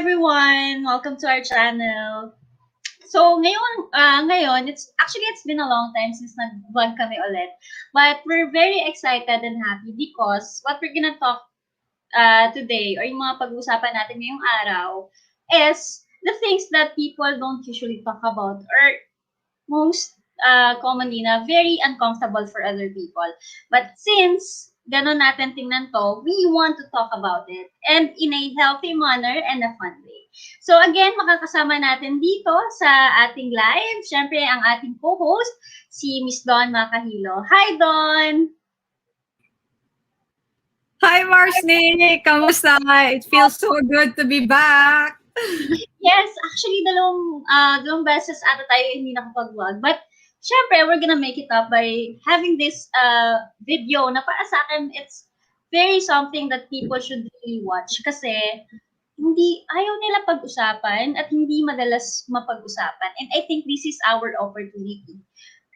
everyone! Welcome to our channel. So ngayon it's been a long time since nag-vlog kami ulit. But we're very excited and happy because what we're gonna talk today or yung mga pag-uusapan natin ngayong araw is the things that people don't usually talk about or most commonly na very uncomfortable for other people. But since ganon natin tingnan to, we want to talk about it and in a healthy manner and a fun way. So again, makakasama natin dito sa ating live, syempre ang ating co-host, si Miss Dawn Macahilo. Hi, Dawn! Hi, Marsnick! Kamusta? It feels so good to be back! Yes, actually, dalawang beses ata tayo hindi nakapag-vlog. But, syempre, we're gonna make it up by having this video na para sa akin, it's very something that people should really watch. Kasi, ayaw nila pag-usapan at hindi madalas mapag-usapan. And I think this is our opportunity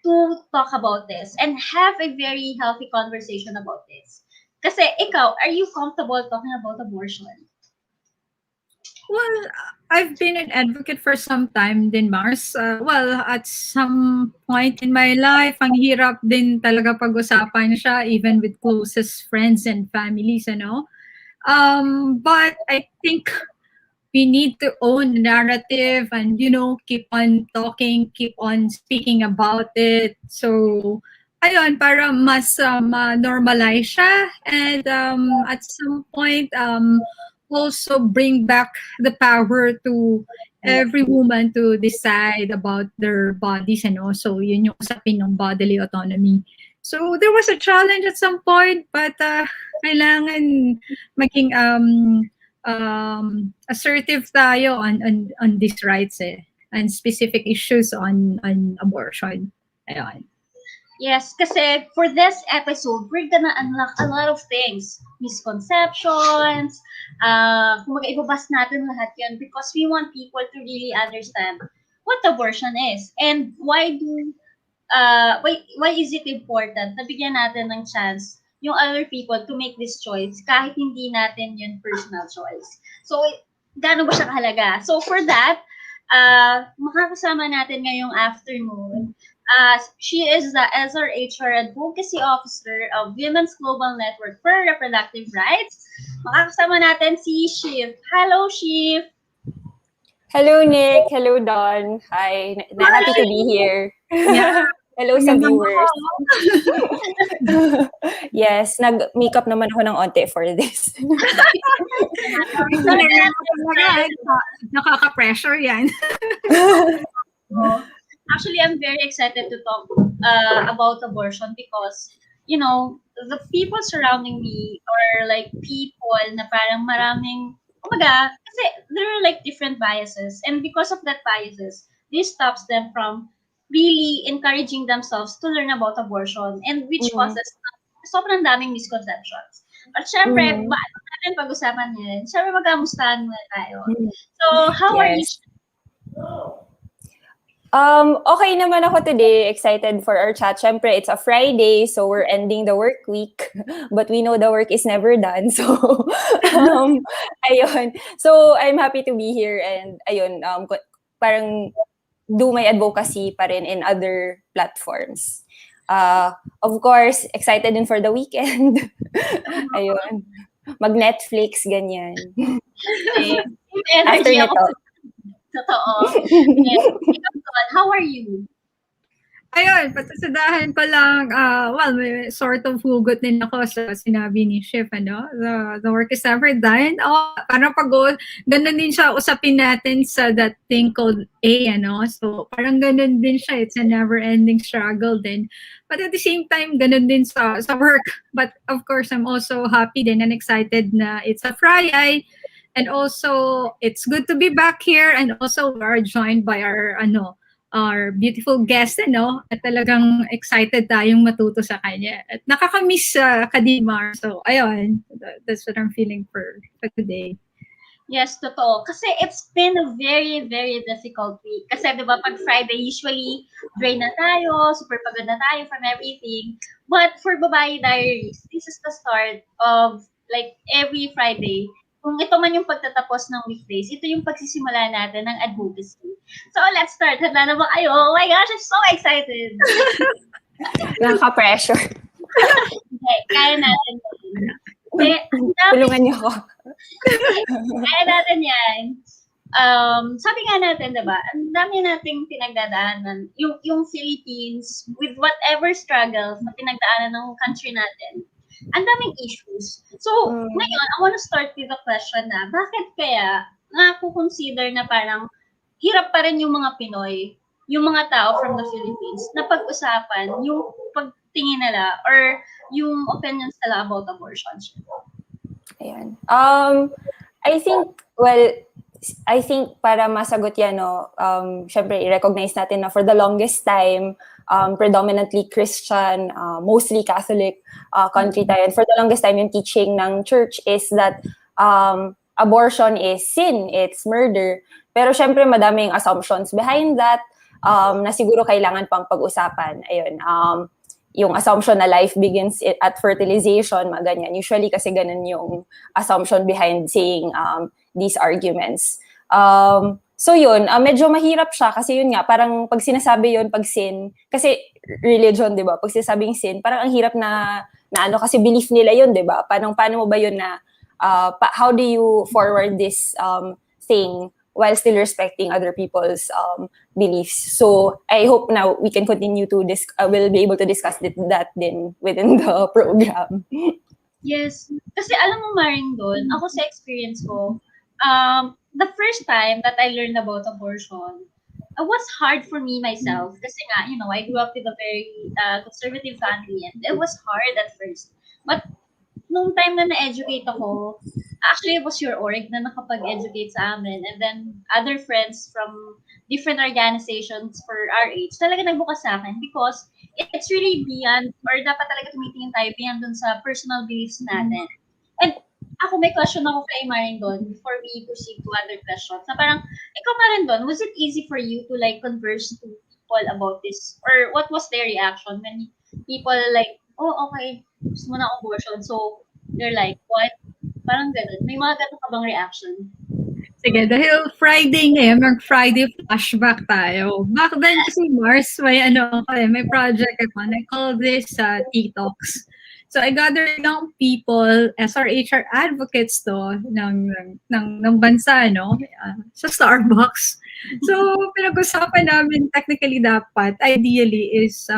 to talk about this and have a very healthy conversation about this. Kasi ikaw, are you comfortable talking about abortion? Well, I've been an advocate for some time din, Mars. At some point in my life, ang hirap din talaga pag-usapan siya, even with closest friends and families, But I think we need to own the narrative and, keep on talking, keep on speaking about it. So, ayun, para mas ma-normalize siya. And at some point, also bring back the power to every woman to decide about their bodies and also yun yung usapin ng bodily autonomy. So there was a challenge at some point, but kailangan maging assertive tayo on these rights and specific issues on abortion. Ayun. Yes, kasi for this episode, we're gonna unlock a lot of things. Misconceptions, kumaga ibabas natin lahat yun because we want people to really understand what abortion is and why is it important na bigyan natin ng chance yung other people to make this choice kahit hindi natin yun personal choice. So, gaano ba siya kahalaga? So, for that, makakasama natin ngayong afternoon. She is the SRHR Advocacy Officer of Women's Global Network for Reproductive Rights. Makakasama natin si Shiph. Hello, Shiph! Hello, Nick. Hello, Dawn. Hi. Happy to be here. Yeah. Hello sa viewers. Yes, nag-makeup naman ako ng onte for this. Nakaka-pressure yan. Actually, I'm very excited to talk about abortion because, the people surrounding me are like people na parang maraming, kasi there are like different biases. And because of that biases, this stops them from really encouraging themselves to learn about abortion and which causes sobrang daming misconceptions. But syempre, bago natin pag-usapan yan, syempre magkamustahan muna tayo. So, how are you? Okay naman ako today. Excited for our chat. Syempre, it's a Friday, so we're ending the work week. But we know the work is never done. So, ayun. So, I'm happy to be here and ayun, parang do my advocacy pa rin in other platforms. Of course, excited din for the weekend. Ayun. Mag-Netflix, ganyan. Okay. After nito. Totoo. How are you? Ayun, patasadahan pa lang, may sort of hugot din ako sa sinabi ni Shiph, the work is never done. Parang ganun din siya, usapin natin sa that thing called A, So, parang ganun din siya, it's a never-ending struggle din. But at the same time, ganun din sa work. But of course, I'm also happy din and excited na it's a Friday. And also, it's good to be back here and also we are joined by our beautiful guest, at talagang excited tayong matuto sa kanya. At nakakamiss ka din, Mar. So, ayun, that's what I'm feeling for today. Yes, totoo. Kasi it's been a very, very difficult week. Kasi, di ba, pag Friday, usually, drain na tayo, super pagod na tayo from everything. But for Babayi Diaries, this is the start of, like, every Friday, kung ito man yung pagtatapos ng weekdays, ito yung pagsisimula natin ng advocacy. So, let's start. Handa na ba kayo? Oh my gosh, I'm so excited! Nakaka-pressure. Okay, kaya natin. Tulungan niyo ako. Kaya natin yan. Sabi nga natin, diba, ang dami nating pinagdadaanan. Yung Philippines, with whatever struggles na pinagdaanan ng country natin, ang daming issues. So, ngayon, I want to start with the question na, bakit kaya consider na parang hirap pa rin yung mga Pinoy, yung mga tao from the Philippines, na pag-usapan yung pagtingin nila or yung opinions nila about abortion? Ayan. I think para masagot yan, no, syempre, i-recognize natin na for the longest time, predominantly Christian, mostly Catholic country tayo. And for the longest time, yung teaching ng church is that abortion is sin, it's murder. Pero syempre, madaming assumptions behind that na siguro kailangan pang pag-usapan. Ayun, yung assumption na life begins at fertilization, mga ganyan. Usually kasi ganun yung assumption behind saying these arguments. So yun, medyo mahirap siya kasi yun nga, parang pag sinasabi yun, pag sin, kasi religion, di ba? Pag sinasabing sin, parang ang hirap na ano, kasi belief nila yun, di ba? Paano mo ba yun na, how do you forward this thing while still respecting other people's beliefs? So I hope now we can continue to we'll be able to discuss that din within the program. Yes. Kasi alam mo, Maring, doon, ako sa experience ko, the first time that I learned about abortion, it was hard for me myself. Kasi nga, I grew up with a very conservative family and it was hard at first. But nung time na na-educate ako, actually, it was your org na nakapag-educate sa amin. And then, other friends from different organizations for our age, talaga nagbukas sa akin because it's really beyond, or dapat talaga tumitingin tayo beyond dun sa personal beliefs natin. And ako, may question ako kay Maring doon before we proceed to other questions. Na parang, ikaw Maring doon, was it easy for you to converse to people about this? Or what was their reaction when people oh, okay, gusto mo na abortion. So, they're like, what? Parang ganun. May mga ganun ka bang reaction? Sige, dahil Friday ngayon, mag-Friday flashback tayo. Back then kasi Mars, may project ako. And I call this TikToks. So I gathered ng people, SRHR advocates to, ng bansa, sa Starbucks. So, pinag-usapan namin, technically dapat, ideally is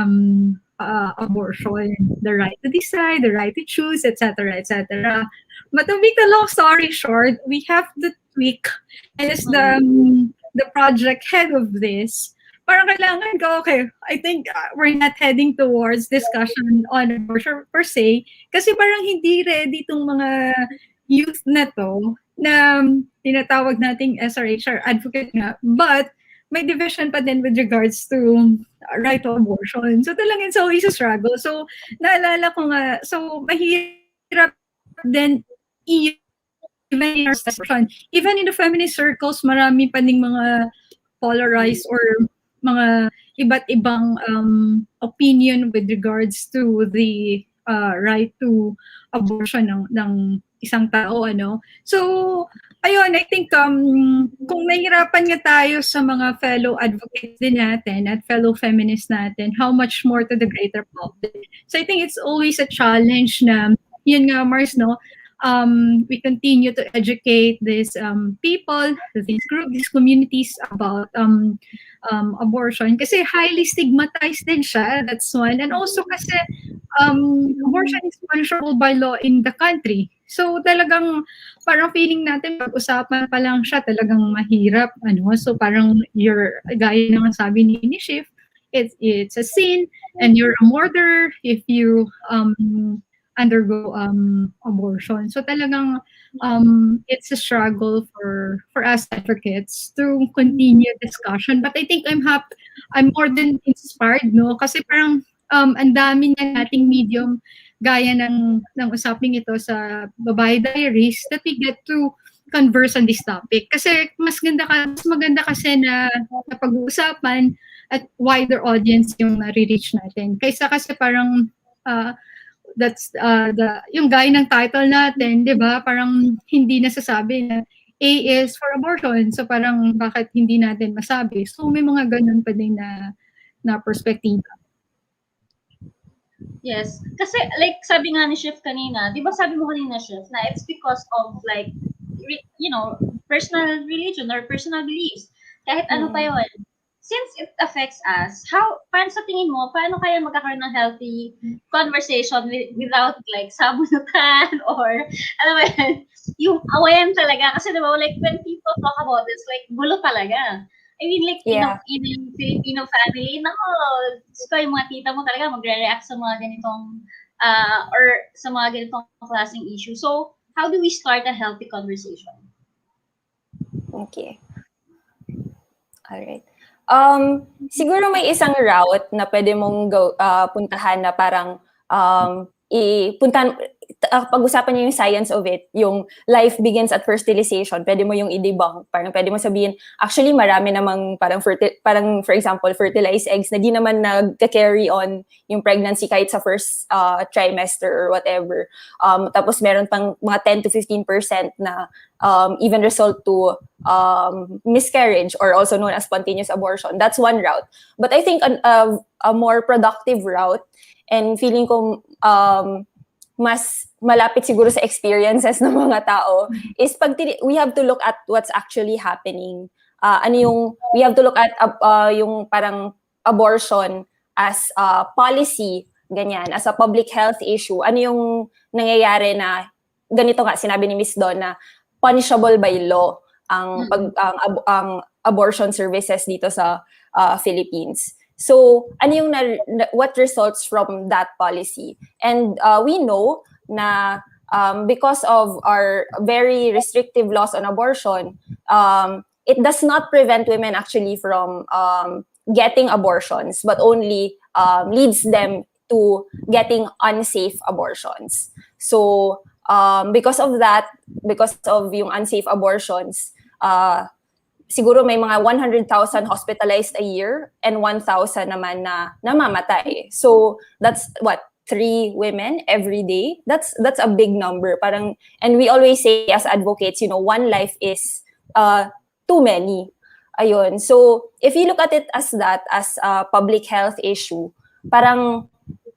abortion, the right to decide, the right to choose, etc., etc. But to make the long story short, we have the tweak, and it's the project head of this. Parang kailangan ko, okay, I think we're not heading towards discussion on abortion per se, kasi parang hindi ready itong mga youth na to, na tinatawag nating SRHR advocate nga, but may division pa din with regards to right to abortion. So talagang it's always a struggle. So naalala ko nga, so mahirap din even in our session, even in the feminist circles, marami pa ding mga polarized or mga iba't ibang opinion with regards to the right to abortion ng isang tao, So, ayun, I think kung nahihirapan nga tayo sa mga fellow advocates din natin at fellow feminists natin, how much more to the greater public. So I think it's always a challenge na, yun nga, Mars, we continue to educate these people, these communities about abortion kasi highly stigmatized din siya, that's one. And also kasi abortion is punishable by law in the country. So talagang parang feeling natin pag-usapan pa lang siya talagang mahirap, So parang gaya naman sabi ni Shiph, it's a sin and you're a murderer if you undergo abortion. So talagang it's a struggle for us advocates to continue discussion. But I think I'm more than inspired, Kasi parang ang dami na nating medium gaya ng usaping ito sa Babayi Diaries that we get to converse on this topic. Kasi mas maganda kasi na pag-uusapan at wider audience yung nare-reach natin. Kaysa kasi parang that's yung gaya ng title natin, 'di ba? Parang hindi nasasabi na A is for abortion. So parang bakit hindi natin masabi? So may mga ganun pa din na perspektiba. Yes. Kasi like sabi nga ni Shiph kanina, 'di ba sabi mo kanina Shiph na it's because of like personal religion or personal beliefs. Kahit ano pa 'yon. Since it affects us, paano sa tingin mo, paano kaya magkakaroon ng healthy conversation without like sabunutan or alam mo yun, yung awayan talaga. Kasi diba, like when people talk about this, like gulo talaga. I mean, like, Yeah. in a Filipino family, nako, ko yung mga tita mo talaga magre-react sa mga ganitong, or sa mga ganitong klaseng issue. So, how do we start a healthy conversation? Okay. Alright. Siguro may isang route na pwede mong puntahan na parang pag-usapan niyo yung science of it, yung life begins at fertilization, pwede mo yung i-debunk. Parang pwede mo sabihin, actually marami namang parang for example, fertilized eggs na di naman nag-carry on yung pregnancy kahit sa first trimester or whatever. Tapos meron pang mga 10 to 15% na even result to miscarriage or also known as spontaneous abortion. That's one route. But I think a more productive route, and feeling ko mas malapit siguro sa experiences ng mga tao, is we have to look at what's actually happening. We have to look at yung parang abortion as policy, ganyan, as a public health issue. Ano yung nangyayari na, ganito nga, sinabi ni Miss Dawn na punishable by law ang abortion services dito sa Philippines. So, what results from that policy? And we know na because of our very restrictive laws on abortion, it does not prevent women actually from getting abortions, but only leads them to getting unsafe abortions. So, because of yung unsafe abortions, siguro may mga 100,000 hospitalized a year and 1,000 naman na namamatay. So that's what, 3 women every day. That's a big number. And we always say as advocates, one life is too many. Ayun. So if you look at it as a public health issue, parang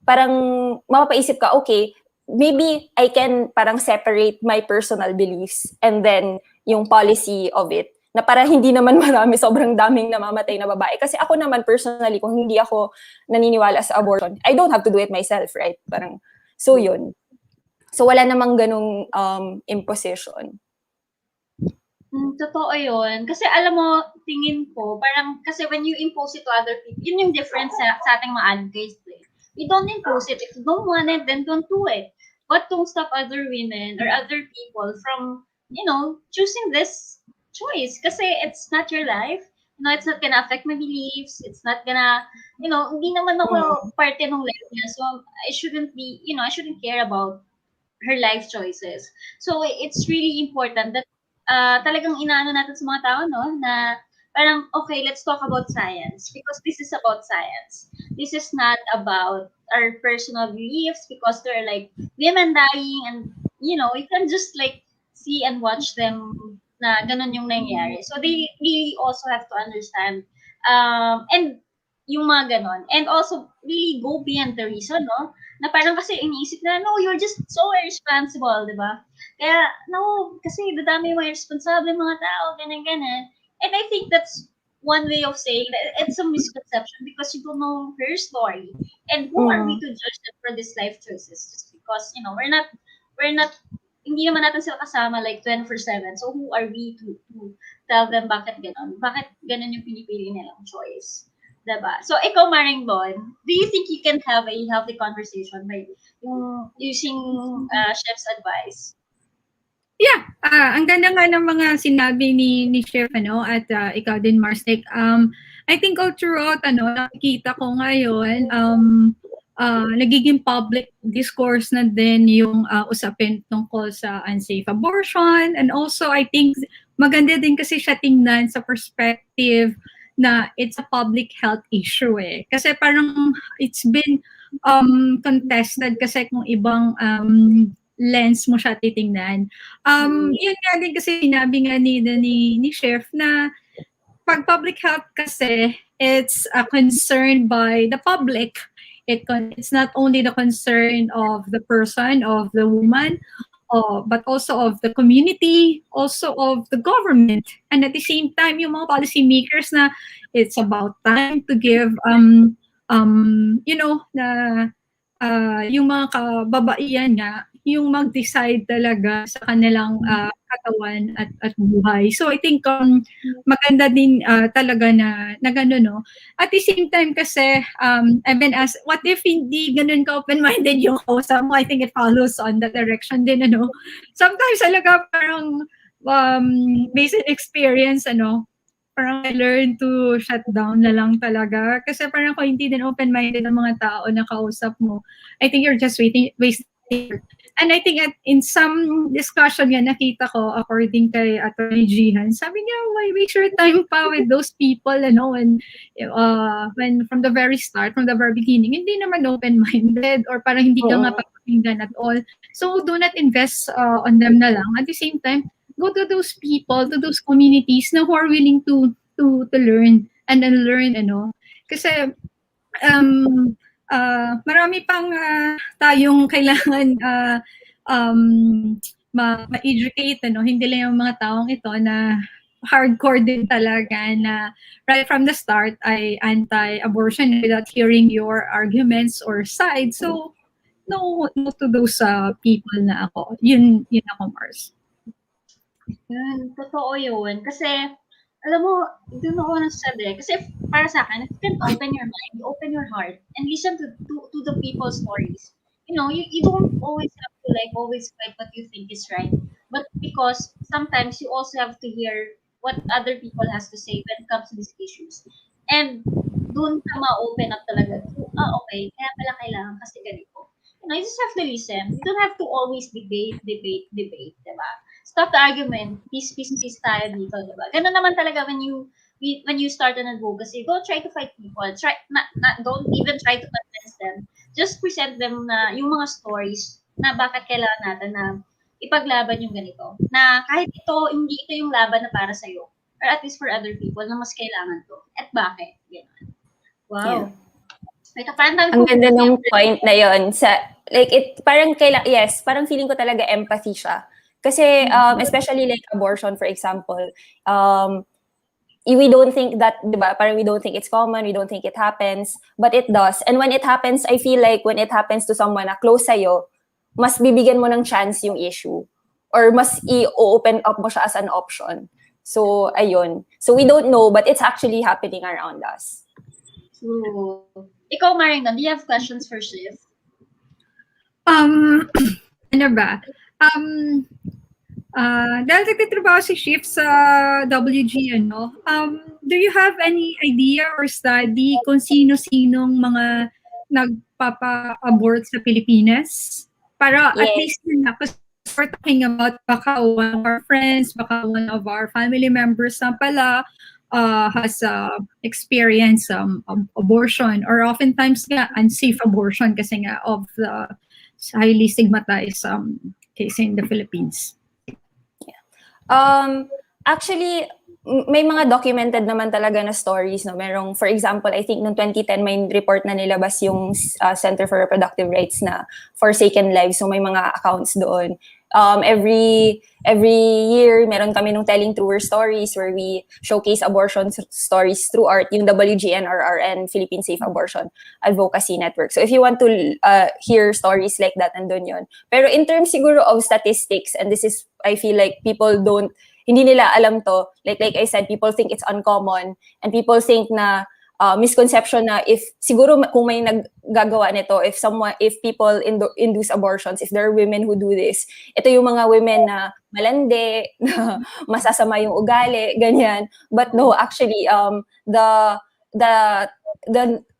mapapaisip ka, okay, maybe I can parang separate my personal beliefs and then yung policy of it, na para hindi naman sobrang daming namamatay na babae. Kasi ako naman personally, kung hindi ako naniniwala sa abortion, I don't have to do it myself, right? So yun. So wala namang ganung imposition. Totoo yun. Kasi alam mo, tingin ko, parang, kasi when you impose it to other people, yun yung difference sa ating mga advocates. You don't impose it. If you don't want it, then don't do it. But don't stop other women or other people from, choosing this choice. Kasi it's not your life. It's not gonna affect my beliefs. It's not gonna, hindi naman ako parte ng life niya. So, I shouldn't care about her life choices. So, it's really important that talagang inaano natin sa mga tao, no, na parang, okay, let's talk about science because this is about science. This is not about our personal beliefs because there are like women dying and, you can just like see and watch them na ganun yung nangyari. So they really also have to understand and yung mga ganon. And also really go beyond the reason, no? Na parang kasi iniisip na, no, you're just so irresponsible, di ba? Kaya, no, kasi dadami yung mga irresponsible mga tao, ganyan-ganyan. And I think that's one way of saying that it's a misconception because you don't know her story. And who are we to judge them for these life choices? Just because, we're not, hindi naman natin sila kasama like 24/7. So who are we to tell them bakit ganon? Bakit ganon yung pinipili nilang choice? Diba? So ikaw, Maring Bon, do you think you can have a healthy conversation by using Chef's advice? Yeah, ang ganda nga ng mga sinabi ni Chef, at ikaw din, Mars. Like, I think all throughout, nakikita ko ngayon, nagiging public discourse na din yung usapin tungkol sa unsafe abortion. And also, I think maganda din kasi siya tingnan sa perspective na it's a public health issue eh. Kasi parang it's been contested kasi kung ibang lens mo siya titingnan. Yun nga din kasi sinabi nga ni Chef na pag public health kasi, it's a concern by the public. It's not only the concern of the person, of the woman, but also of the community, also of the government. And at the same time, yung mga policy makers na it's about time to give, na yung mga kababaihan nga, yung mag-decide talaga sa kanilang katawan at buhay. So I think maganda din talaga na gano'n, no? At the same time kasi, I've been asked, what if hindi ganun ka open-minded yung kausap mo? I think it follows on that direction din, ano? Sometimes talaga parang based on experience, parang I learn to shut down na lang talaga. Kasi parang kung hindi din open-minded ang mga tao na kausap mo, I think you're just wasting. And I think in some discussion nga nakita ko, according kay Atty. Jihan, sabi niya, why waste your time pa with those people, when from the very start, from the very beginning, hindi naman open-minded or parang hindi ka nga papakinggan at all. So do not invest on them na lang. At the same time, go to those people, to those communities na who are willing to learn and unlearn, Kasi marami pang tayong kailangan ma-educate, Hindi lang yung mga taong ito na hardcore din talaga na right from the start ay anti-abortion without hearing your arguments or sides. So, no to those people na ako. Yun ako, Mars. Yun, totoo yun. Kasi, alam mo, doon ako nasasabi. Kasi para sa akin, if you can open your mind, open your heart, and listen to the people's stories. You don't always have to always fight what you think is right. But because sometimes you also have to hear what other people has to say when it comes to these issues. And doon ka ma-open up talaga to, okay, kaya pala kailangan kasi ganito. You just have to listen. You don't have to always debate, diba? Stop the argument. Peace tayo dito, diba? Ganun naman talaga when you start an advocacy. Don't try to fight people. Don't even try to convince them. Just present them na yung mga stories na bakit kailangan natin na ipaglaban yung ganito. Na kahit hindi ito yung laban na para sa'yo. Or at least for other people na mas kailangan to. At bakit? Ganun. Wow. Yeah. Wait, parang ang ganda ng point na yon parang feeling ko talaga empathy siya. Kasi, especially like abortion, for example, we don't think that, diba, parang we don't think it's common, we don't think it happens, but it does. And when it happens, I feel like when it happens to someone na close sa'yo, mas bibigyan mo ng chance yung issue. Or mas i-open up mo siya as an option. So, ayun. So, we don't know, but it's actually happening around us. True. Ikaw, Marington, do you have questions for Shiph? Ano ba? Dahil nagtitrabaho si Shiph sa WG, do you have any idea or study kung sino-sinong mga nagpapa-abort sa Pilipinas? Para at least kasi we're talking about baka one of our friends, baka one of our family members na pala has experienced abortion or oftentimes nga unsafe abortion kasi nga of the highly stigmatized case in the Philippines. Actually, may mga documented naman talaga na stories, no? Merong, for example, I think noong 2010 may report na nilabas yung Center for Reproductive Rights na Forsaken Lives. So may mga accounts doon. Every year, meron kami nung Telling Truer Stories where we showcase abortion stories through art, yung WGNRRN, Philippine Safe Abortion Advocacy Network. So if you want to hear stories like that, nandun yun. Pero in terms siguro of statistics, and this is, I feel like people hindi nila alam to. Like I said, people think it's uncommon, and people think na misconception na if siguro kung may naggagawa nito, if people induce abortions, if there are women who do this, ito yung mga women na malandi, na masasama yung ugali, ganyan. But no, actually, the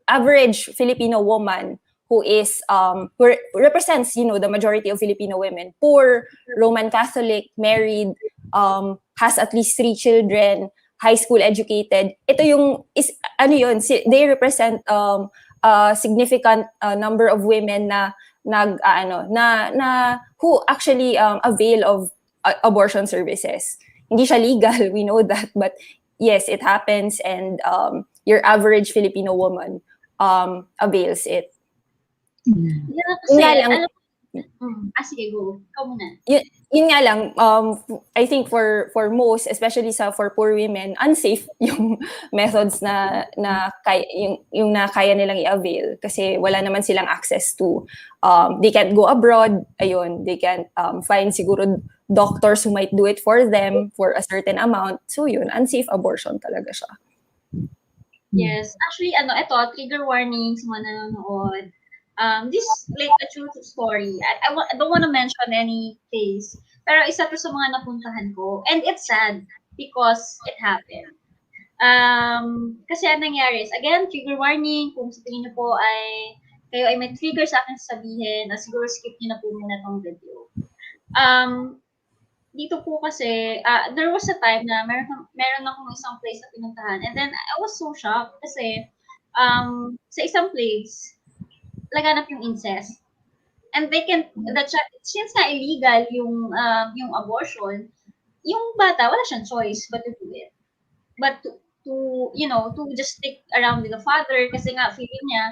average Filipino woman who represents, the majority of Filipino women, poor, Roman Catholic, married, has at least 3 children, high school educated, ito yung they represent a significant number of women na who actually avail of abortion services. Hindi siya legal, we know that, but yes, it happens, and your average Filipino woman avails it. Yeah, kasi, sige, go. Ikaw muna. Yun nga lang, I think for most, especially for poor women, unsafe yung methods na kaya nilang i-avail kasi wala naman silang access to, they can't go abroad, ayun, they can't find siguro doctors who might do it for them for a certain amount. So yun, unsafe abortion talaga siya. Yes. Actually, ito, trigger warning sa mga nanonood. This like a true story. I don't want to mention any case, pero isa to sa mga napuntahan ko. And it's sad because it happened. Kasi ang nangyari is, again, trigger warning, kung sa tingin niyo po kayo ay may trigger sa akin sasabihin, siguro skip niyo na po muna tong video. Dito po kasi, there was a time na meron akong isang place na pinuntahan, and then I was so shocked kasi sa isang place, laganap yung incest. And since na illegal yung abortion, yung bata, wala siyang choice but to do it. But to just stick around with the father kasi nga feeling niya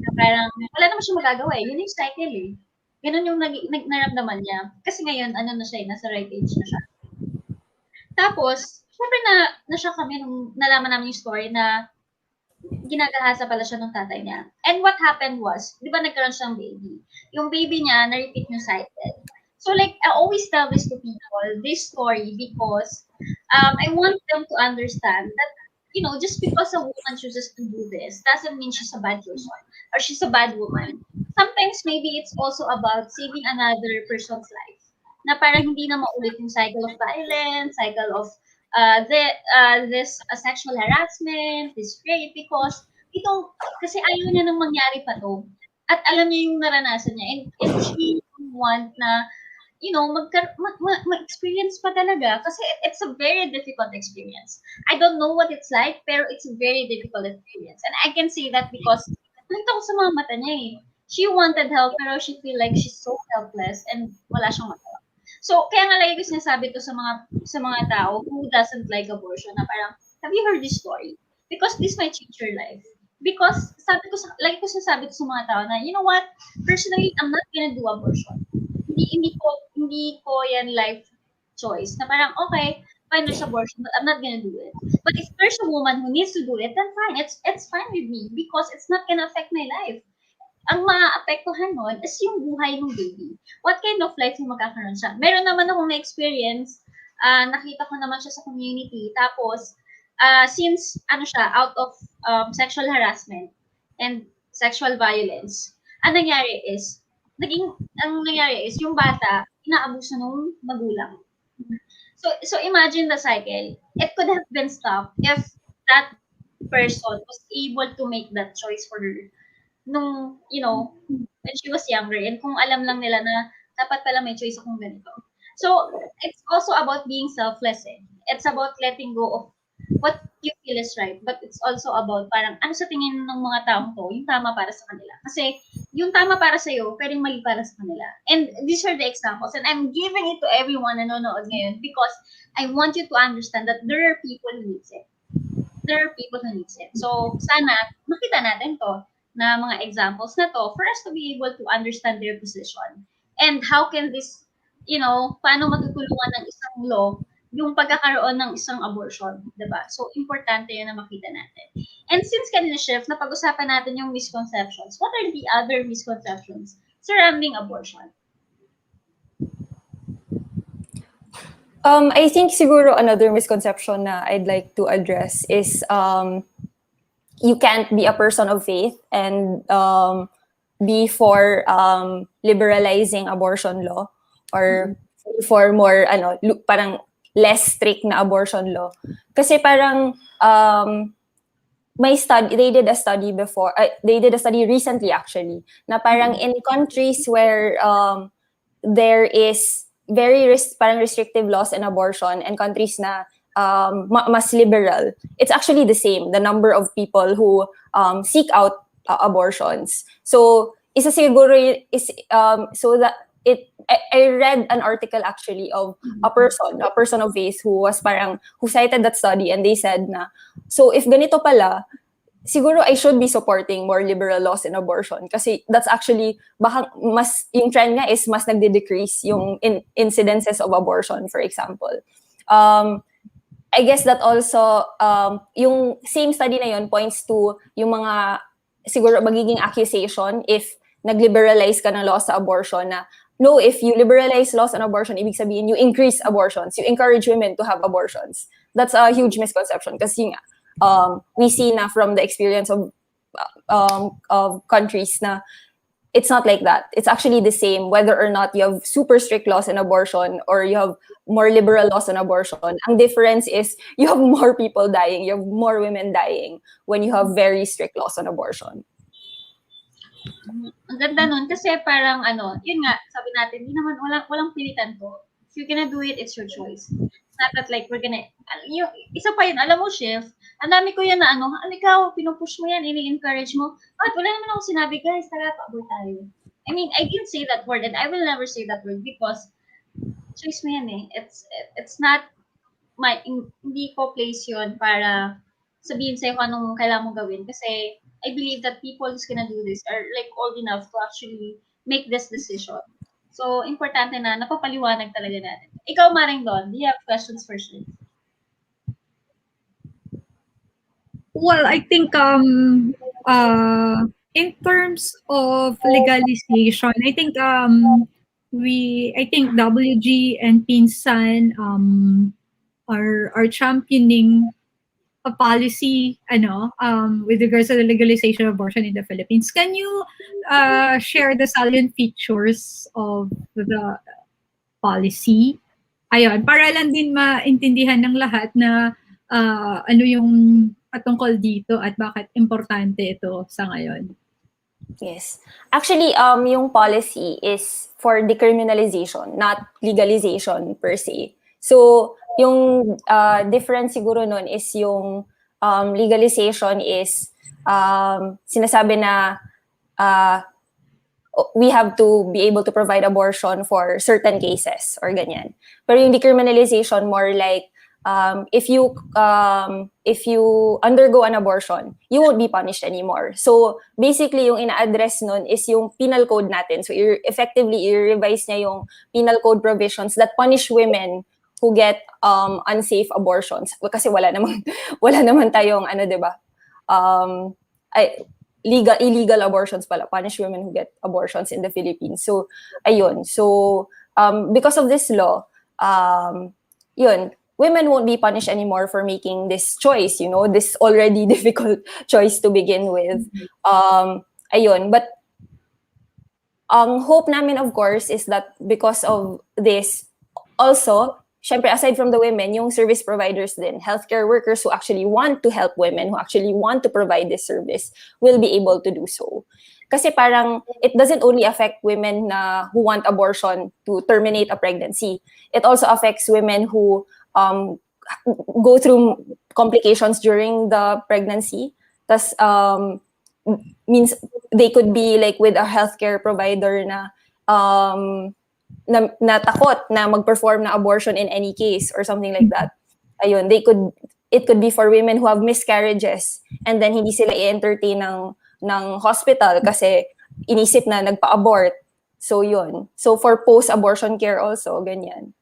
na parang wala naman siya magagawa eh. Yun yung cycle eh. Ganun yung naramdaman niya. Kasi ngayon, na siya, nasa right age na siya. Tapos, syempre na-shock kami nung nalaman namin yung story na ginagahasa pala siya ng tatay niya. And what happened was, di ba nagkaroon siyang baby? Yung baby niya, na-repeat yung cycle. So like, I always tell this to people, this story, because I want them to understand that, just because a woman chooses to do this, doesn't mean she's a bad person or she's a bad woman. Sometimes maybe it's also about saving another person's life. Na parang hindi na maulit yung cycle of violence, cycle of this sexual harassment, this rape, because kasi ayaw niya nang mangyari pa to. At alam niya yung naranasan niya. And she want na, ma-experience pa talaga. Kasi it's a very difficult experience. I don't know what it's like, pero it's a very difficult experience. And I can say that because nakita ko sa mga mata niya eh. She wanted help, pero she feel like she's so helpless and wala siyang magawa. So, kaya nga lagi ko sinasabi to sa mga tao who doesn't like abortion na parang, have you heard this story? Because this might change your life. Because lagi ko sinasabi to sa mga tao na, you know what? Personally, I'm not gonna do abortion. Hindi ko yan life choice. Na parang, okay, fine, there's abortion, but I'm not gonna do it. But if there's a woman who needs to do it, then fine. It's fine with me because it's not gonna affect my life. Ang maaapektuhan nun is yung buhay ng baby. What kind of life yung magkakaroon siya? Meron naman akong na-experience, nakita ko naman siya sa community. Tapos, since siya, out of sexual harassment and sexual violence, ang nangyari is yung bata, inaabuso ng magulang. So imagine the cycle. It could have been stopped if that person was able to make that choice for her nung, when she was younger, and kung alam lang nila na dapat pala may choice akong ganito. So, it's also about being selfless eh. It's about letting go of what you feel is right, but it's also about parang ano sa tingin ng mga taong to, yung tama para sa kanila. Kasi, yung tama para sa'yo, pwedeng mali para sa kanila. And these are the examples, and I'm giving it to everyone na nanonood ngayon because I want you to understand that there are people who needs it. There are people who needs it. So, sana, makita natin to na mga examples na to for us to be able to understand their position. And how can this, paano matutulungan ng isang law yung pagkakaroon ng isang abortion, diba? So, importante yun na makita natin. And since kanina, Shiph, napag-usapan natin yung misconceptions, what are the other misconceptions surrounding abortion? I think siguro another misconception na I'd like to address is you can't be a person of faith and be for liberalizing abortion law or for more parang less strict na abortion law. Kasi parang they did a study recently actually na parang in countries where there is very parang restrictive laws in abortion and countries na mas liberal, it's actually the same, the number of people who seek out abortions. So isa siguro is so that I read an article actually of a person of faith who cited that study, and they said na, so if ganito pala, siguro I should be supporting more liberal laws in abortion kasi that's actually baka mas yung trend nga is mas nagde-decrease yung incidences of abortion, for example. I guess that also yung same study na yun points to yung mga siguro magiging accusation if nag-liberalize ka ng laws sa abortion na no, if you liberalize laws on abortion, ibig sabihin you increase abortions, you encourage women to have abortions. That's a huge misconception kasi we see na from the experience of countries na it's not like that. It's actually the same whether or not you have super strict laws on abortion or you have more liberal laws on abortion. Ang difference is you have more people dying, you have more women dying when you have very strict laws on abortion. Ang ganda nun kasi parang yun nga, sabi natin, hindi naman walang pilitan to. If you're gonna do it, it's your choice. It's not that like we're gonna, isa pa yun, alam mo, Shiph, ang dami ko yan na ikaw, pinupush mo yan, ini-encourage mo. At wala naman ako sinabi, guys, tara, pa-abort tayo. I mean, I didn't say that word and I will never say that word because choice mo yan eh. It's not hindi ko place yun para sabihin sa'yo kung anong kailangan mong gawin kasi I believe that people who's gonna do this are like old enough to actually make this decision. So, importante na napapaliwanag talaga natin. Ikaw, Maring Don, do you have questions for Shiph? Well, I think in terms of legalization, I think WG and Pinsan are championing a policy with regards to the legalization of abortion in the Philippines. Can you share the salient features of the policy? Ayun, para lang din maintindihan ng lahat na ano yung patungkol dito at bakit importante ito sa ngayon. Yes. Actually, yung policy is for decriminalization, not legalization per se. So, yung difference siguro nun is yung legalization is sinasabi na we have to be able to provide abortion for certain cases or ganyan. Pero yung decriminalization more like if you undergo an abortion, you won't be punished anymore. So basically yung ina-address nun is yung penal code natin. So effectively i-revise niya yung penal code provisions that punish women who get unsafe abortions. Kasi wala naman tayong diba? Illegal abortions pala, punish women who get abortions in the Philippines. So ayun. So because of this law, yun, women won't be punished anymore for making this choice, this already difficult choice to begin with. Ayun, but ang hope namin, of course, is that because of this, also, syempre, aside from the women, yung service providers din, healthcare workers who actually want to help women, who actually want to provide this service, will be able to do so. Kasi parang, it doesn't only affect women who want abortion to terminate a pregnancy. It also affects women who go through complications during the pregnancy. Tas means they could be like with a healthcare provider na takot na mag-perform na abortion in any case or something like that. Ayun, it could be for women who have miscarriages and then hindi sila i-entertain ng hospital kasi inisip na nagpa-abort. So yun. So for post-abortion care also, ganyan.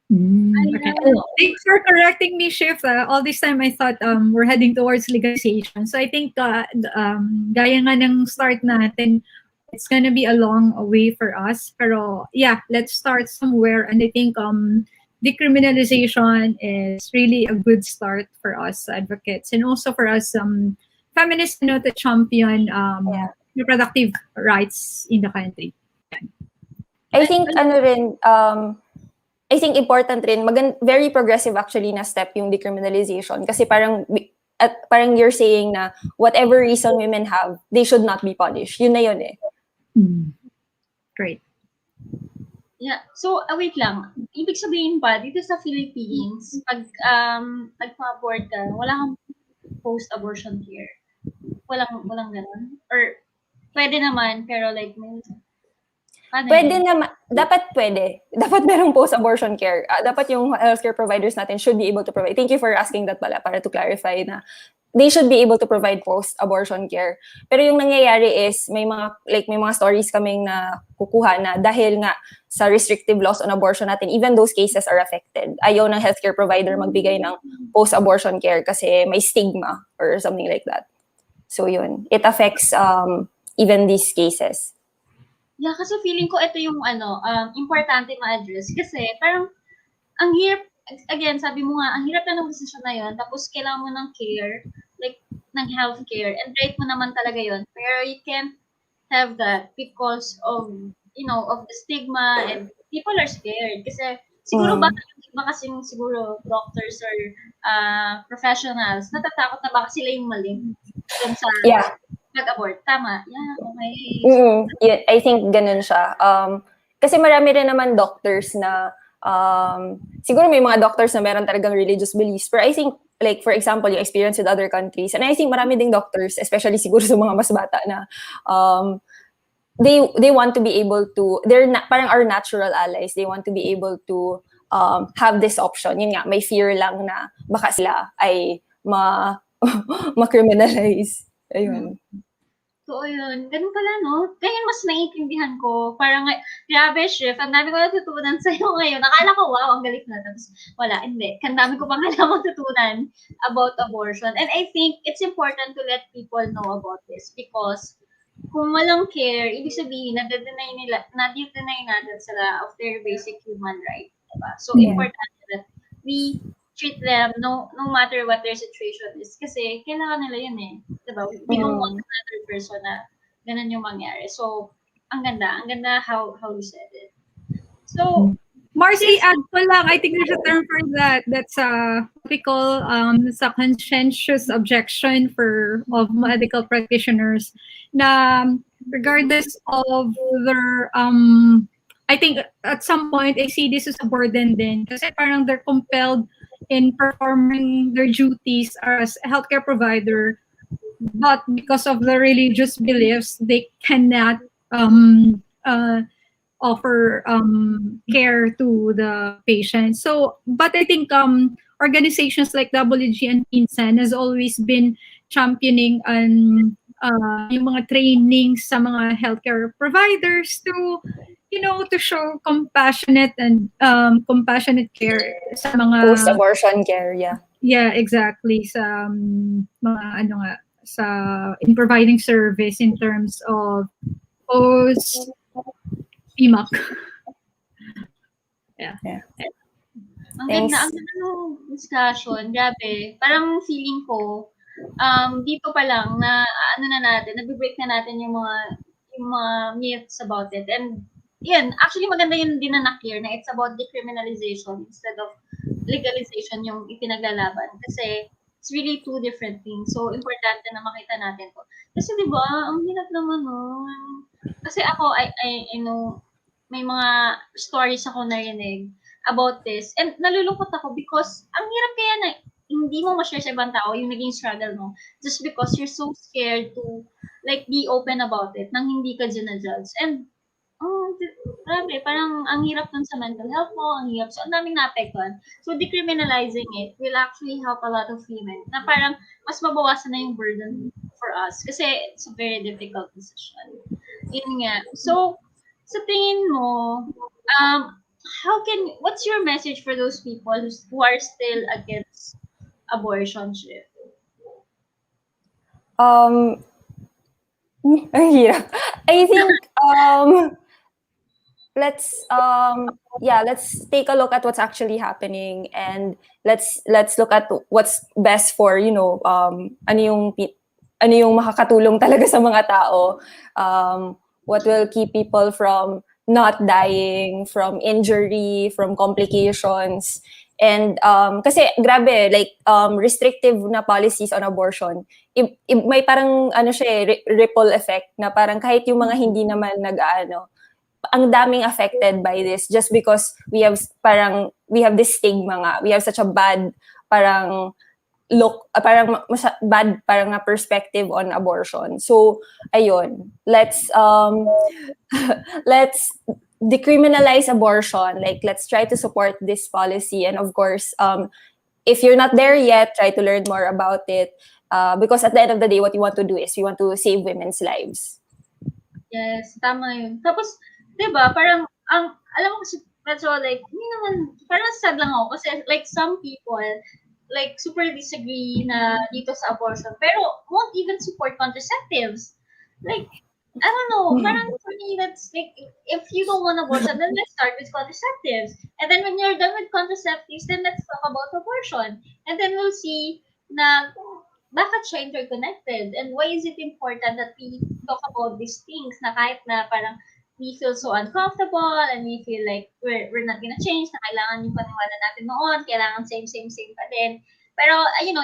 Okay. Thanks for correcting me, Shiph. All this time I thought we're heading towards legalization. So I think gaya nga ng start natin, it's gonna be a long way for us. Pero yeah, let's start somewhere. And I think decriminalization is really a good start for us advocates and also for us feminists to champion reproductive rights in the country. I think I think important rin, very progressive actually na step yung decriminalization kasi parang you're saying na whatever reason women have, they should not be punished. Yun na yun eh. Great. Yeah. So, wait lang. Ibig sabihin ba, dito sa Philippines, pag nagpa-abort ka, wala kang post-abortion care? Walang ganun? Or, pwede naman, pero like, may, paano Pwede yun? naman, dapat pwede. Dapat merong post-abortion care. Dapat yung healthcare providers natin should be able to provide. Thank you for asking that pala, para to clarify na they should be able to provide post-abortion care. Pero yung nangyayari is, may mga stories kaming na kukuha na dahil nga sa restrictive laws on abortion natin, even those cases are affected. Ayaw ng healthcare provider magbigay ng post-abortion care kasi may stigma or something like that. So yun, it affects even these cases. Yeah, kasi feeling ko ito yung importante ma-address. Kasi parang, ang hirap, again, sabi mo nga, ang hirap na ng desisyon na yun, tapos kailangan mo ng care, like, ng healthcare, and right mo naman talaga yun. Pero you can't have that because of, of the stigma, and people are scared. Kasi, siguro baka yung iba kasing siguro doctors or professionals, natatakot na baka sila yung mali dun sa Yeah. mag-abort. Tama. Yeah, okay. Yeah, I think ganun siya. Kasi marami rin naman doctors na, siguro may mga doctors na meron talagang religious beliefs. Pero I think, like, for example, yung experience with other countries, and I think marami ding doctors, especially siguro sa mga mas bata na, they want to be able to, parang our natural allies, they want to be able to have this option. Yun nga, may fear lang na baka sila ay ma-criminalize. Ayun. So, ayun. Ganun pala, no? Ngayon mas naiintindihan ko. Parang, grabe, Shiph. Ang dami ko natutunan sa'yo ngayon. Akala ko, wow, ang galing na. Tapos, wala, hindi. Ang dami ko pang alam matutunan about abortion. And I think it's important to let people know about this because kung walang care, ibig sabihin, nade-deny natin sila of their basic human right. Diba? So, Yeah. important that we treat them no matter what their situation is. Kasi kailangan nila yun eh. Diba? We don't want another person na ganun yung mangyari. So, ang ganda how you said it. So, Mars, i-add ko lang, I think there's a term for that. That's what we call sa conscientious objection of medical practitioners na regardless of their I think at some point I see this as a burden din kasi parang they're compelled in performing their duties as a healthcare provider, but because of the religious beliefs they cannot offer care to the patient. So, but I think organizations like WG and Pinsan has always been championing yung mga trainings sa mga healthcare providers to, to show compassionate and compassionate care sa mga Post-abortion care, yeah. Yeah, exactly. Sa mga sa in providing service in terms of post PMAC. Yeah. Ang ganda ng discussion. Grabe. Parang feeling ko, dito pa lang na nag-break na natin yung mga myths about it. And yan, actually maganda yun din na clear na it's about decriminalization instead of legalization yung ipinaglalaban. Kasi it's really two different things. So, importante na makita natin to. Kasi diba, ang hirap naman nun. Kasi ako, I know, may mga stories ako narinig about this. And nalulungkot ako because ang hirap kaya na hindi mo ma-share sa ibang tao yung naging struggle mo just because you're so scared to like be open about it nang hindi ka judge. And grabe, parang ang hirap nun sa mental health mo, ang hirap. So, ang daming naapektuhan. So, decriminalizing it will actually help a lot of women na parang mas mabawasan na yung burden for us kasi it's a very difficult decision. Yun nga. So, sa tingin mo, what's your message for those people who are still against abortion, Shiph? Ang hirap. I think, let's take a look at what's actually happening, and let's look at what's best for, ano yung makakatulong talaga sa mga tao, what will keep people from not dying, from injury, from complications. And kasi grabe, like restrictive na policies on abortion, may parang ripple effect na parang kahit yung mga hindi naman ang daming affected by this just because we have this stigma nga. We have such a bad parang bad parang nga perspective on abortion. So ayun, let's decriminalize abortion. Like, let's try to support this policy, and of course, if you're not there yet, try to learn more about it. Because at the end of the day, what you want to do is you want to save women's lives. Yes, tama yun. Tapos, di ba, parang, alam mo kasi, medyo like, hindi naman, parang sad lang ako kasi like some people, like super disagree na dito sa abortion, pero won't even support contraceptives. Like, I don't know, parang for me, that's like, if you don't want abortion, then let's start with contraceptives. And then when you're done with contraceptives, then let's talk about abortion. And then we'll see na bakit siya interconnected and why is it important that we talk about these things na kahit na parang we feel so uncomfortable and we feel like we're not gonna change, na kailangan yung paniwala natin noon, kailangan same pa din. Pero,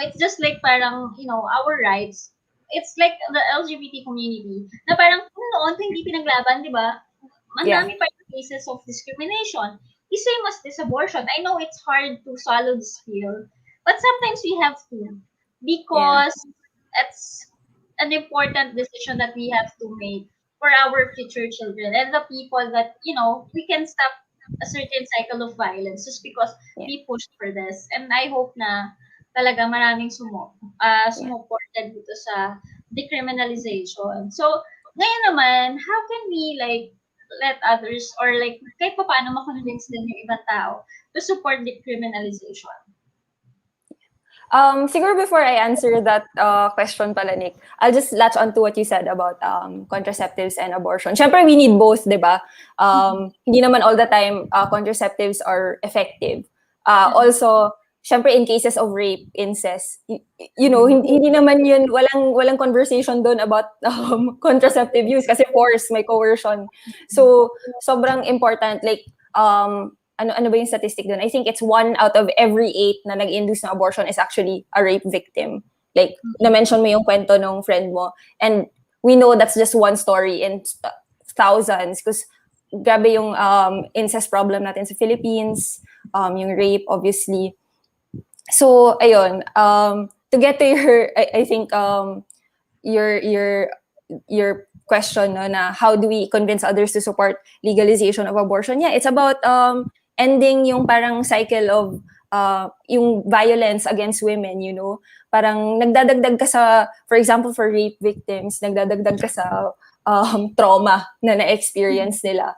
it's just like parang, our rights. It's like the LGBT community na parang noon hindi pinaglaban, di ba? Marami pa yung cases of discrimination. The same as this abortion. I know it's hard to swallow this pill, but sometimes we have to because it's an important decision that we have to make for our future children and the people that, we can stop a certain cycle of violence just because we pushed for this. And I hope na talaga maraming sumuported dito sa decriminalization. So, ngayon naman, how can we like let others or like kahit pa paano ma-convince din yung ibang tao to support decriminalization? Siguro before I answer that question pala, Nick, I'll just latch on to what you said about contraceptives and abortion. Siyempre, we need both, di ba? Hindi naman all the time contraceptives are effective. Also, siyempre, in cases of rape, incest, hindi naman yun, walang conversation doon about contraceptive use kasi force, may coercion. So, sobrang important, like, ano ba yung statistic doon? I think it's 1 out of every 8 na nag-induce ng abortion is actually a rape victim. Like, na-mention mo yung kwento ng friend mo. And we know that's just one story in thousands because grabe yung incest problem natin sa Philippines, yung rape, obviously. So, ayun. To get to I think, your question na how do we convince others to support legalization of abortion? Yeah, it's about ending yung parang cycle of yung violence against women, parang nagdadagdag ka sa, for example, for rape victims, nagdadagdag ka sa trauma na na-experience nila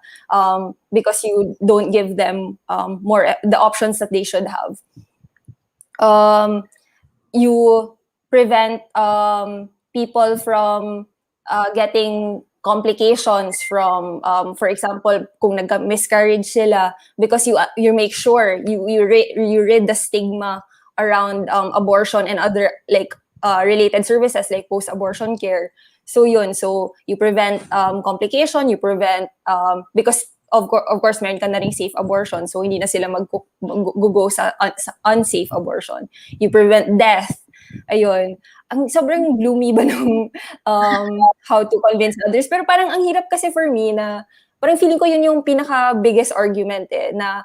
because you don't give them more the options that they should have. You prevent people from getting complications from, for example, kung nag-miscarriage sila, because you make sure you rid the stigma around abortion and other like related services like post-abortion care. So you prevent complication, you prevent because of course meron ka na ring safe abortion, so hindi na sila mag-go sa unsafe abortion. You prevent death. Ayun. Ang sobrang gloomy ba ng how to convince others. Pero parang ang hirap kasi for me na parang feeling ko yun yung pinaka-biggest argument na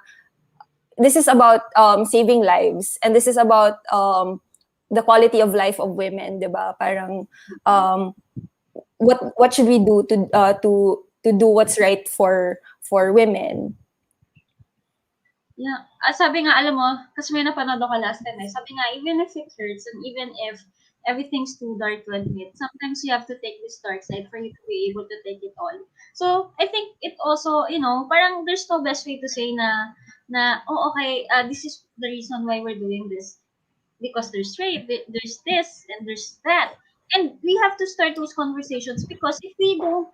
this is about saving lives and this is about the quality of life of women, di ba? Parang what should we do to do what's right for women? Yeah. Sabi nga, alam mo, kasi may napanood ako last time sabi nga, even if it hurts and even if everything's too dark to admit, sometimes you have to take this dark side for you to be able to take it all. So, I think it also, parang there's no best way to say na okay, this is the reason why we're doing this. Because there's rape, there's this, and there's that. And we have to start those conversations because if we don't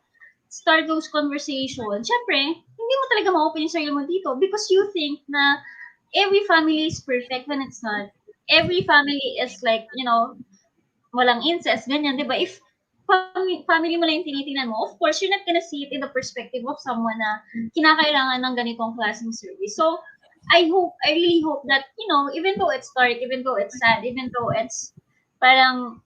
start those conversations, syempre, hindi mo talaga ma-open yung sarili mo dito because you think na every family is perfect when it's not. Every family is like, walang incest, ganyan, di ba? If family mo lang yung tinitingnan mo, of course, you're not gonna see it in the perspective of someone na kinakailangan ng ganitong klaseng service. So, I really hope that, even though it's dark, even though it's sad, even though it's parang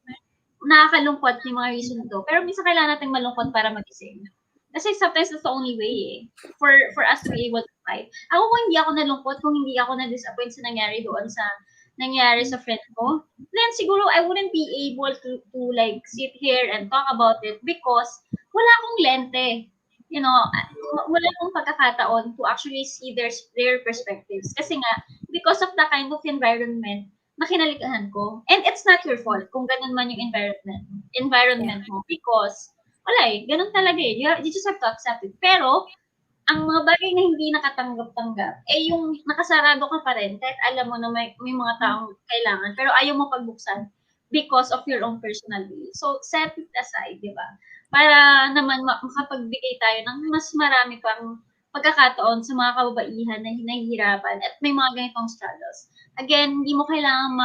nakakalungkot yung mga reason to, pero minsan kailangan natin malungkot para magising. Kasi sometimes that's the only way for us to be able to fight. Ako kung hindi ako nalungkot, kung hindi ako na-disappoint sa nangyari sa friend ko, then siguro I wouldn't be able to like sit here and talk about it because wala akong lente. You know, wala akong pagkakataon to actually see their perspectives. Kasi nga, because of the kind of environment na kinalikahan ko. And it's not your fault kung ganun man yung environment mo because wala ganun talaga you just have to accept it. Pero, ang mga bagay na hindi nakatanggap-tanggap, yung nakasarado ka pa rin kahit alam mo na may mga taong kailangan pero ayaw mo pagbuksan because of your own personal beliefs. So, set it aside, di ba? Para naman makapagbigay tayo ng mas marami pang pagkakataon sa mga kababaihan na nahihirapan at may mga ganitong struggles. Again, hindi mo kailangan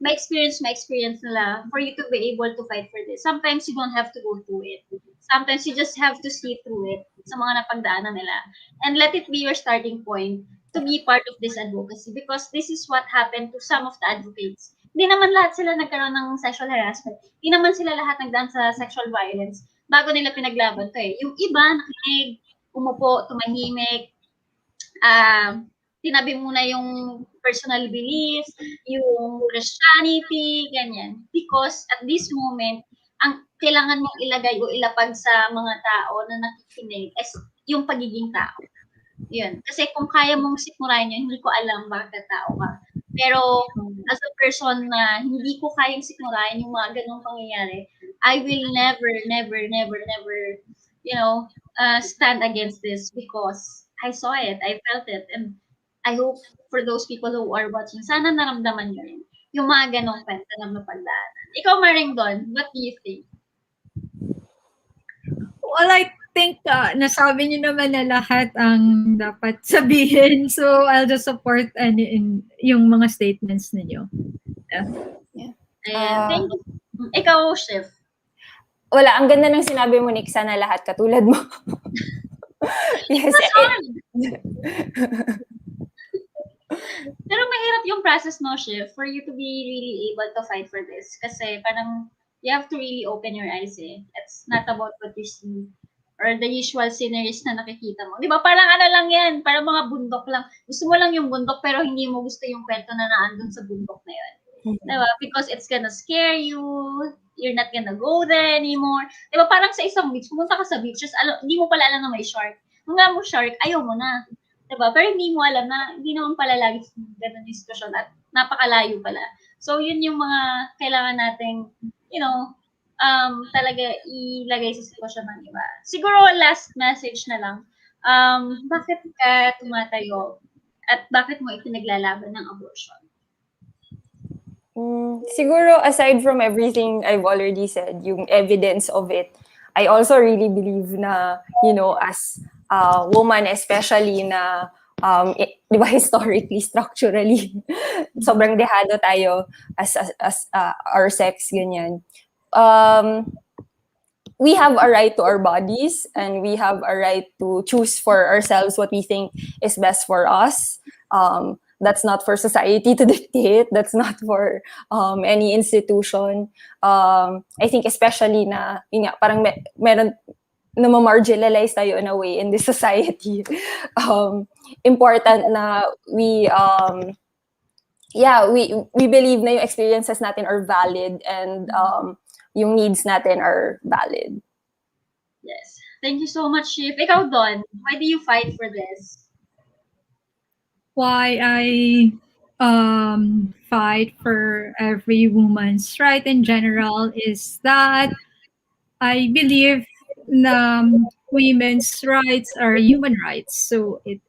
ma-experience nila for you to be able to fight for this. Sometimes you don't have to go through it. Sometimes you just have to see through it sa mga napagdaanan nila. And let it be your starting point to be part of this advocacy because this is what happened to some of the advocates. Hindi naman lahat sila nagkaroon ng sexual harassment. Hindi naman sila lahat nagdaan sa sexual violence bago nila pinaglaban to Yung iba, nakinig, umupo, tumahimik, tinabi muna yung personal beliefs, yung Christianity, ganyan. Because at this moment, ang kailangan mong ilagay o ilapag sa mga tao na nakikinig is yung pagiging tao. Yun. Kasi kung kaya mong sikmurahin yun, hindi ko alam bakit tao ka. Pero as a person na hindi ko kayang sikmurahin yung mga ganong pangyayari, I will never, stand against this because I saw it, I felt it, and I hope for those people who are watching, sana naramdaman nyo rin yung mga ganong kwento na mapagdaanan. Ikaw, Maringdon, what do you think? Well, I think nasabi niyo naman na lahat ang dapat sabihin. So, I'll just support in yung mga statements ninyo. Thank you. Ikaw, Shiph. Wala, ang ganda ng sinabi mo, Nick, sana lahat katulad mo. Yes. Pero mahirap yung process, no, Shiph, for you to be really able to fight for this. Kasi parang you have to really open your eyes It's not about what you see or the usual sceneries na nakikita mo. Di ba? Parang ano lang yan. Parang mga bundok lang. Gusto mo lang yung bundok pero hindi mo gusto yung kwento na naandun sa bundok na yun. Diba? Because it's gonna scare you. You're not gonna go there anymore. Diba? Parang sa isang beach, pumunta ka sa beach, just hindi mo pala alam na may shark. Kung nga mo shark, ayaw mo na. Diba? Pero hindi mo alam na hindi naman pala lagi ganun yung sitwasyon at napakalayo pala. So, yun yung mga kailangan nating, talaga ilagay sa sitwasyon ng iba. Siguro, last message na lang. Bakit ka tumatayo at bakit mo ipinaglalaban ng abortion? Siguro, aside from everything I've already said, yung evidence of it, I also really believe na, as a woman, especially na, di ba, historically, structurally, sobrang dehado tayo as our sex, ganyan. We have a right to our bodies and we have a right to choose for ourselves what we think is best for us. That's not for society to dictate. That's not for any institution. I think especially na, yun nga, parang meron na ma-marginalize tayo in a way in this society. Important na we believe na yung experiences natin are valid and yung needs natin are valid. Yes. Thank you so much, Shiph. Ikaw, Don, why do you fight for this? Why I fight for every woman's right in general is that I believe women's rights are human rights. So it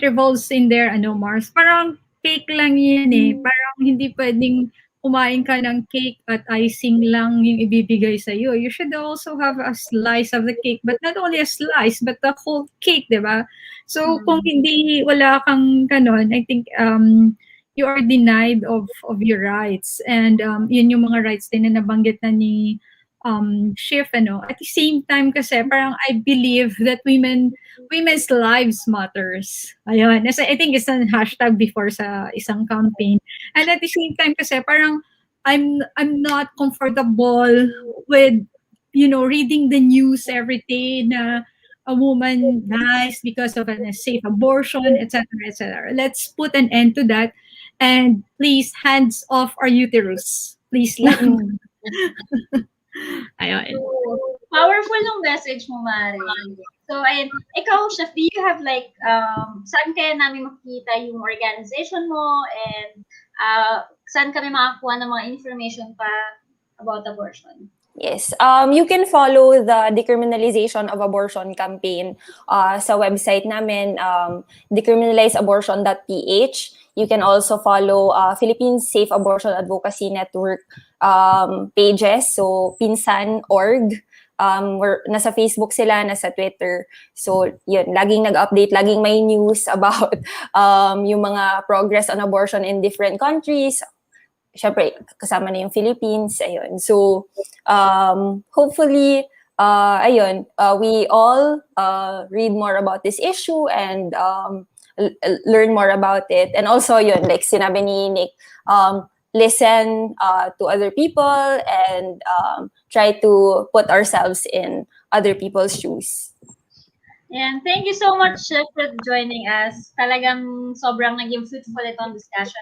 revolves in there, Mars. Parang cake lang yan Parang hindi pwedeng kumain ka ng cake at icing lang yung ibibigay sa'yo. You should also have a slice of the cake, but not only a slice, but the whole cake, di ba? So, kung hindi, wala kang ganon, I think you are denied of your rights. And yun yung mga rights din na nabanggit na ni Shiph, At the same time kasi, parang I believe that women's lives matters. Ayun. As I think it's a hashtag before sa isang campaign. And at the same time kasi parang I'm not comfortable with reading the news every day na a woman dies because of a safe abortion, etc., etc. Let's put an end to that. And please, hands off our uterus. Please lang. Mm-mm. Ayun. Powerful yung message mo, Mare. So, ayun. Ikaw, Chef, do you have like, saan kaya namin makikita yung organization mo and saan kami makakuha ng mga information pa about abortion? Yes. You can follow the decriminalization of abortion campaign sa website namin, decriminalizeabortion.ph. You can also follow Philippine Safe Abortion Advocacy Network pages, so pinsan.org. Nasa Facebook sila, nasa Twitter. So, yun, laging nag-update, laging may news about yung mga progress on abortion in different countries. Syempre, kasama na yung Philippines, ayun. So, hopefully, we all read more about this issue and learn more about it. And also, yun, like sinabi ni Nick, listen to other people and try to put ourselves in other people's shoes. And thank you so much, Chef, for joining us. Talagang sobrang naging fruitful itong discussion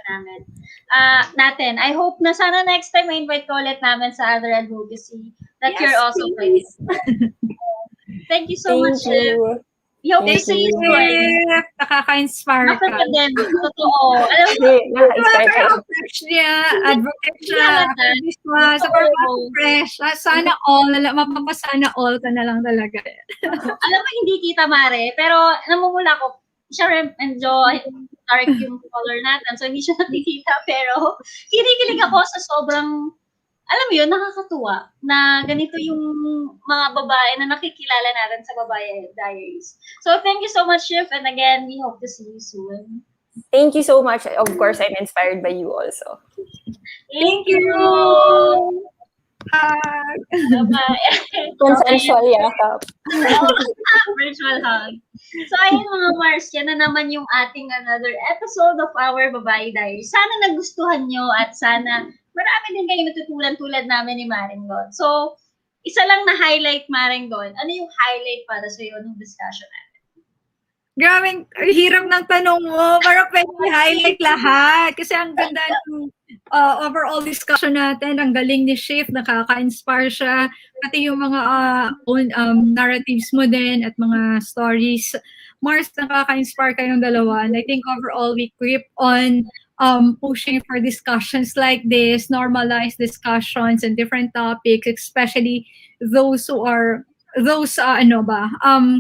natin. I hope na sana next time ma-invite ko ulit namin sa other advocacy that Yes, you're also please. playing. Thank you so much, Chef. you. We hope to Thank see you you. soon. Nakaka-inspire After ka. pandemic, totoo. Alam mo, Nakaka-inspire kayo. Fresh niya, advocate siya, Salamat. charisma, sa fresh. Sana all, mapapasana all ka na lang talaga. alam mo, hindi kita, Mare, pero namumula ko, siya medyo dark yung color natin, so hindi siya nakikita, pero kinikilig ako sa sobrang, alam mo yun, nakakatuwa na ganito yung mga babae na nakikilala natin sa Babayi Diaries. So, thank you so much, Shiph, and again, we hope to see you soon. Thank you so much. Of course, I'm inspired by you also. Thank you! Bye-bye. Consensual yakap. Virtual hug. So, ayun mga Mars, yan na naman yung ating another episode of our Babayi Diaries. Sana nagustuhan nyo at sana marami din kayo natutulan tulad namin ni Maringdon. So, isa lang na highlight, Maringdon. Ano yung highlight para sa iyo ng discussion natin? Grabe, hirap ng tanong mo. Parang pwede i-highlight lahat. Kasi ang ganda ng overall discussion natin. Ang galing ni Shiph, nakaka-inspire siya. Pati yung mga own narratives mo din at mga stories. Mars, nakaka-inspire kayong dalawa. And I think overall, we keep on pushing for discussions like this, normalize discussions and different topics, especially those who are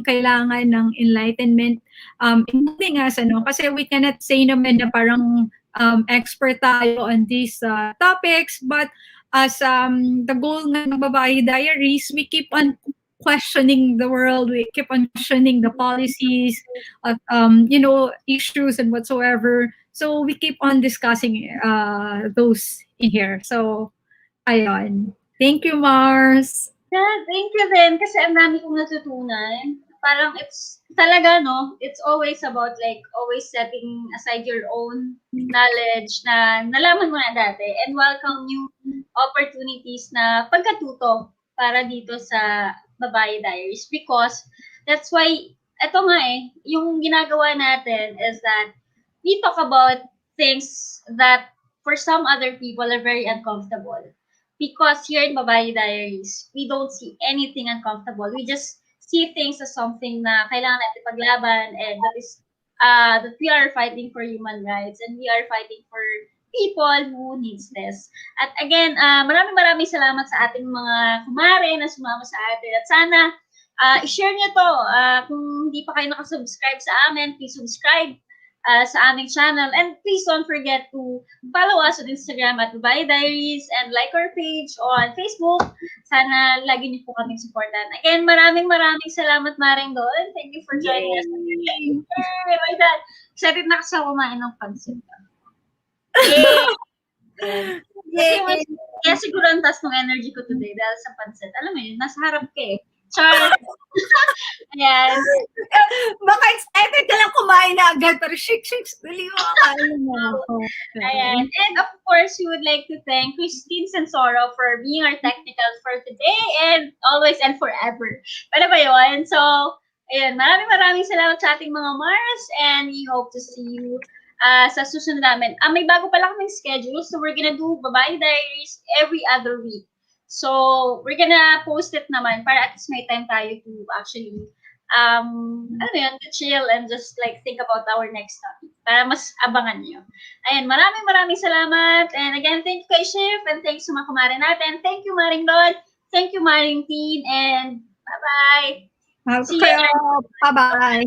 kailangan ng enlightenment, including us, kasi we cannot say naman na parang expert tayo on these topics, but as the goal ng Babayi Diaries, we keep on questioning the world, we keep on questioning the policies, issues and whatsoever. So we keep on discussing those in here. So, ayun. Thank you, Mars. Yeah, thank you din. Kasi ang dami kong natutunan. Parang it's talaga, no? It's always about like always setting aside your own knowledge na nalaman mo na dati and welcome new opportunities na pagkatuto para dito sa Babayi Diaries because that's why, eto nga yung ginagawa natin is that we talk about things that for some other people are very uncomfortable. Because here in Babayi Diaries, we don't see anything uncomfortable. We just see things as something na kailangan natin paglaban and that is that we are fighting for human rights and we are fighting for people who needs this. At again, maraming salamat sa ating mga kumare na sumama sa atin. At sana i-share niyo to. Kung hindi pa kayo nakasubscribe sa amin, please subscribe sa aming channel. And please don't forget to follow us on Instagram at Babayi Diaries and like our page on Facebook. Sana lagi niyo po kaming supportan. Again, maraming salamat, Maringdon. Thank you for joining us. Yay! My God. Excited na kasi ako kumain ng pansit. Yay! Yay! Kaya siguro ang taas ng energy ko today dahil sa pansit. Alam mo yun, nasa harap ka eh. Char! Ayan. Baka excited ka lang kumain kumain na agad. Pero shake, dali mo kakain mo. Ayan. And of course, we would like to thank Christine Sensoro for being our technical for today and always and forever. Paano ba yun? So, ayun, maraming salamat sa ating mga Mars and we hope to see you sa susunod namin. May bago pala kaming schedule, so we're gonna do Babayi Diaries every other week. So, we're gonna post it naman para at least may time tayo to actually ano yun, to chill and just like think about our next topic para mas abangan nyo. Ayan, maraming salamat. And again, thank you kay Shiph and thanks sa mga kumare natin. Thank you, Maring Don. Thank you, Maring Teen. And bye-bye. See you. Bye-bye.